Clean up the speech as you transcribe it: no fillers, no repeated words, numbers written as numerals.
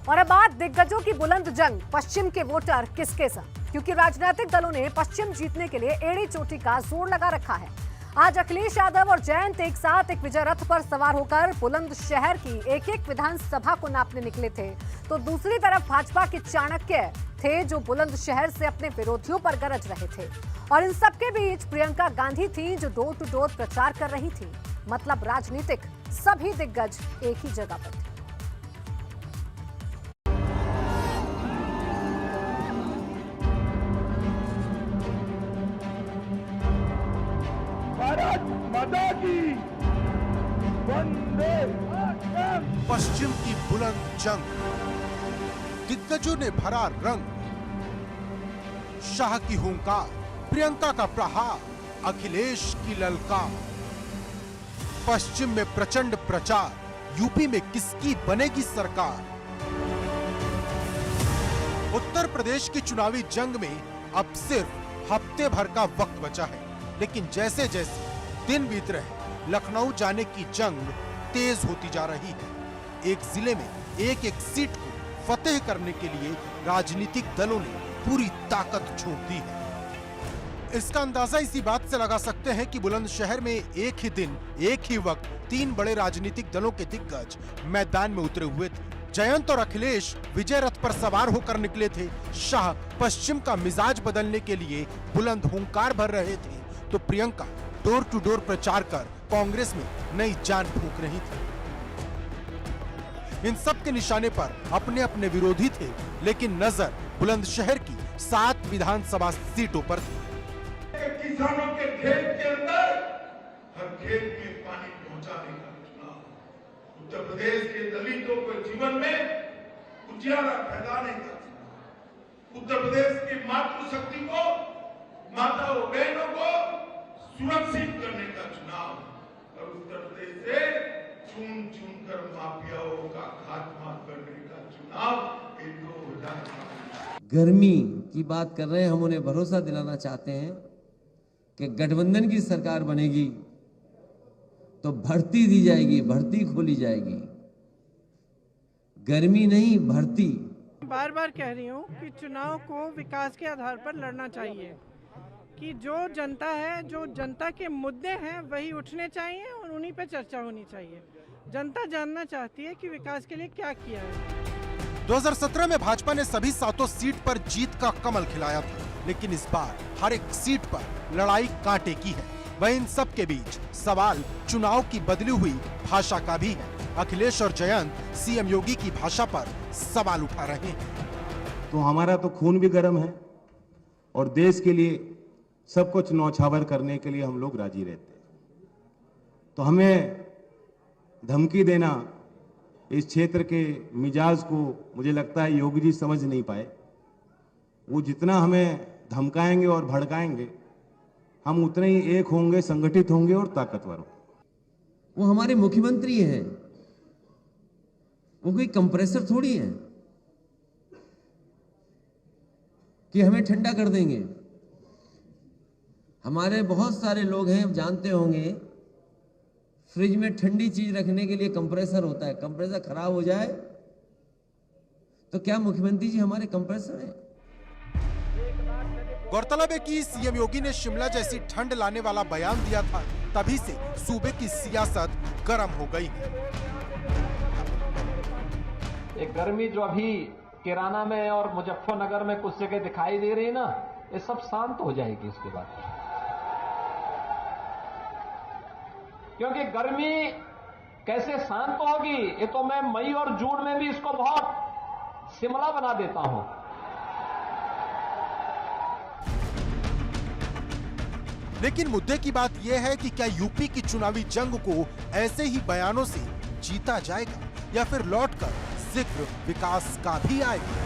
और अब बात दिग्गजों की बुलंद जंग, पश्चिम के वोटर किसके संग, क्योंकि राजनीतिक दलों ने पश्चिम जीतने के लिए एड़ी चोटी का जोर लगा रखा है। आज अखिलेश यादव और जयंत एक साथ एक विजय रथ पर सवार होकर बुलंदशहर की एक एक विधानसभा को नापने निकले थे, तो दूसरी तरफ भाजपा के चाणक्य थे जो बुलंदशहर से अपने विरोधियों पर गरज रहे थे। और इन सबके बीच प्रियंका गांधी थी जो डोर टू डोर प्रचार कर रही थी। मतलब राजनीतिक सभी दिग्गज एक ही जगह पर थे। भारत माता की वंदे मातरम। पश्चिम की बुलंद जंग, दिग्गजों ने भरा रंग, शाह की हुंकार, प्रियंका का प्रहार, अखिलेश की ललकार। पश्चिम में प्रचंड प्रचार, यूपी में किसकी बनेगी सरकार। उत्तर प्रदेश की चुनावी जंग में अब सिर्फ हफ्ते भर का वक्त बचा है, लेकिन जैसे जैसे दिन बीत रहे लखनऊ जाने की जंग तेज होती जा रही है। एक जिले में एक एक सीट को फतेह करने के लिए राजनीतिक दलों ने पूरी ताकत झोंक दी है। इसका अंदाजा इसी बात से लगा सकते हैं कि बुलंदशहर में एक ही दिन एक ही वक्त तीन बड़े राजनीतिक दलों के दिग्गज मैदान में उतरे हुए थे। जयंत और अखिलेश विजय रथ पर सवार होकर निकले थे। शाह पश्चिम का मिजाज बदलने के लिए बुलंद हुंकार भर रहे थे, तो प्रियंका डोर टू डोर प्रचार कर कांग्रेस में नई जान फूंक रही थी। इन सब के निशाने पर अपने अपने विरोधी थे, लेकिन नजर बुलंदशहर की 7 विधानसभा सीटों पर थी। किसानों के खेत के अंदर हर खेत में पानी पहुंचाने का चुनाव, उत्तर प्रदेश के दलितों के जीवन में उजियारा फैलाने का चुनाव, उत्तर प्रदेश की मातृशक्ति को, माताओं बहनों को सुरक्षित करने का चुनाव और उत्तर प्रदेश से चुन चुन कर माफियाओं का खात्मा करने का चुनाव। 2000 गर्मी की बात कर रहे हैं, हम उन्हें भरोसा दिलाना चाहते हैं कि गठबंधन की सरकार बनेगी तो भर्ती दी जाएगी, भर्ती खोली जाएगी, गर्मी नहीं भर्ती। बार बार कह रही हूँ कि चुनाव को विकास के आधार पर लड़ना चाहिए, कि जो जनता है, जो जनता के मुद्दे हैं वही उठने चाहिए और उन्हीं पे चर्चा होनी चाहिए। जनता जानना चाहती है कि विकास के लिए क्या किया है। 2017 में भाजपा ने सभी 7 सीट पर जीत का कमल खिलाया था, लेकिन इस बार हर एक सीट पर लड़ाई कांटे की है। वहीं इन सब के बीच सवाल चुनाव की बदली हुई भाषा का भी है। अखिलेश और जयंत सीएम योगी की भाषा पर सवाल उठा रहे हैं। तो हमारा तो खून भी गर्म है और देश के लिए सब कुछ न्यौछावर करने के लिए हम लोग राजी रहते हैं। तो हमें धमकी देना, इस क्षेत्र के मिजाज को मुझे लगता है योगी जी समझ नहीं पाए। वो जितना हमें धमकाएंगे और भड़काएंगे, हम उतने ही एक होंगे, संगठित होंगे और ताकतवर होंगे। वो हमारे मुख्यमंत्री हैं, वो कोई कंप्रेसर थोड़ी है कि हमें ठंडा कर देंगे। हमारे बहुत सारे लोग हैं, जानते होंगे, फ्रिज में ठंडी चीज रखने के लिए कंप्रेसर होता है। कंप्रेसर खराब हो जाए तो क्या मुख्यमंत्री जी हमारे कंप्रेसर हैं? गौरतलब है कि सीएम योगी ने शिमला जैसी ठंड लाने वाला बयान दिया था, तभी से सूबे की सियासत गर्म हो गई है। एक गर्मी जो अभी किराना में और मुजफ्फरनगर में कुछ जगह दिखाई दे रही है ना, ये सब शांत हो जाएगी इसके बाद। क्योंकि गर्मी कैसे शांत होगी, ये तो मैं मई और जून में भी इसको बहुत शिमला बना देता हूं। लेकिन मुद्दे की बात यह है कि क्या यूपी की चुनावी जंग को ऐसे ही बयानों से जीता जाएगा या फिर लौटकर जिक्र विकास का भी आएगा।